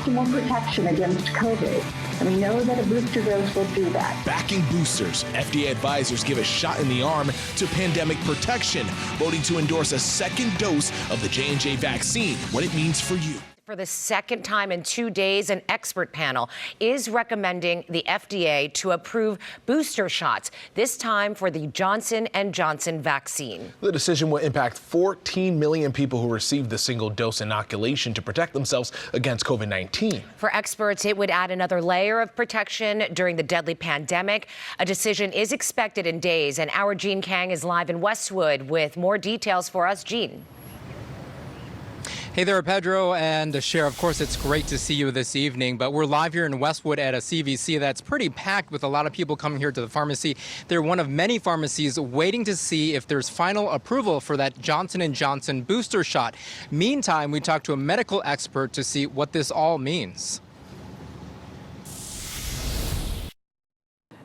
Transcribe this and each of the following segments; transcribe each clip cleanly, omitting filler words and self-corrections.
optimal protection against COVID. And we know that a booster dose will do that. Backing boosters, FDA advisors give a shot in the arm to pandemic protection, voting to endorse a second dose of the J&J vaccine, what it means for you. For the second time in 2 days, an expert panel is recommending the FDA to approve booster shots, this time for the Johnson & Johnson vaccine. The decision will impact 14 million people who received the single-dose inoculation to protect themselves against COVID-19. For experts, it would add another layer of protection during the deadly pandemic. A decision is expected in days, and our Jean Kang is live in Westwood with more details for us. Jean. Hey there, Pedro and Cher. Of course, it's great to see you this evening, but we're live here in Westwood at a CVC that's pretty packed with a lot of people coming here to the pharmacy. They're one of many pharmacies waiting to see if there's final approval for that Johnson & Johnson booster shot. Meantime, we talked to a medical expert to see what this all means.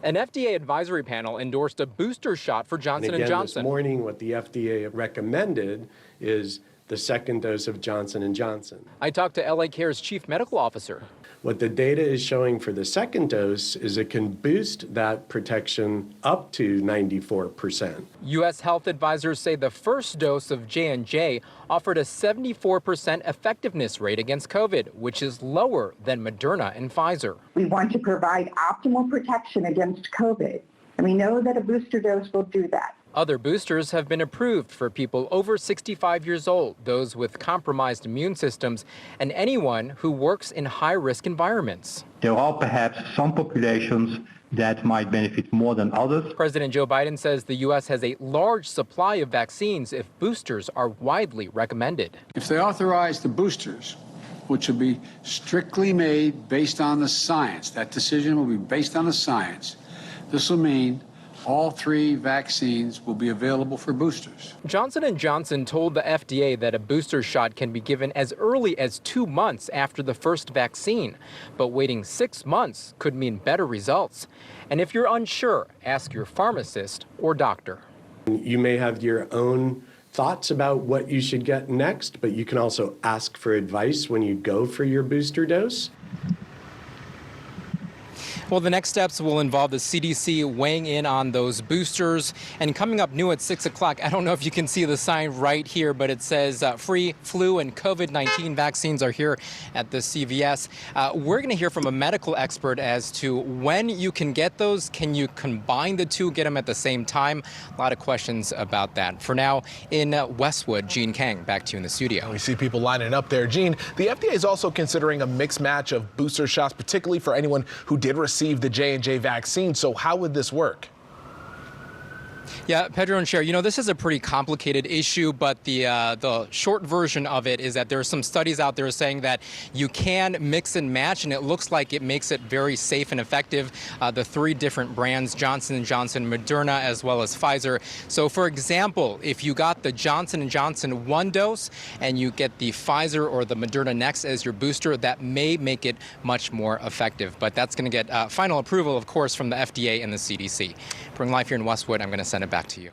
An FDA advisory panel endorsed a booster shot for Johnson & Johnson. This morning, what the FDA recommended is the second dose of Johnson & Johnson. I talked to LA Care's chief medical officer. What the data is showing for the second dose is it can boost that protection up to 94%. U.S. health advisors say the first dose of J&J offered a 74% effectiveness rate against COVID, which is lower than Moderna and Pfizer. We want to provide optimal protection against COVID, and we know that a booster dose will do that. Other boosters have been approved for people over 65 years old, those with compromised immune systems, and anyone who works in high-risk environments. There are perhaps some populations that might benefit more than others. President Joe Biden says the U.S. has a large supply of vaccines if boosters are widely recommended. If they authorize the boosters, which will be strictly made based on the science, that decision will be based on the science, this will mean all 3 vaccines will be available for boosters. Johnson & Johnson told the FDA that a booster shot can be given as early as 2 months after the first vaccine, but waiting 6 months could mean better results. And if you're unsure, ask your pharmacist or doctor. You may have your own thoughts about what you should get next, but you can also ask for advice when you go for your booster dose. Well, the next steps will involve the CDC weighing in on those boosters. And coming up new at 6 o'clock, I don't know if you can see the sign right here, but it says free flu and COVID-19 vaccines are here at the CVS. We're going to hear from a medical expert as to when you can get those. Can you combine the two, get them at the same time? A lot of questions about that. For now, in Westwood, Jean Kang, back to you in the studio. We see people lining up there. Jean, the FDA is also considering a mixed match of booster shots, particularly for anyone who did receive the J&J vaccine. So how would this work? Yeah, Pedro and Cher, you know, this is a pretty complicated issue, but the short version of it is that there are some studies out there saying that you can mix and match, and it looks like it makes it very safe and effective. The 3 different brands, Johnson & Johnson, Moderna, as well as Pfizer. So, for example, if you got the Johnson & Johnson 1 dose and you get the Pfizer or the Moderna next as your booster, that may make it much more effective. But that's going to get final approval, of course, from the FDA and the CDC. Bring life here in Westwood. I'm going to send it back to you.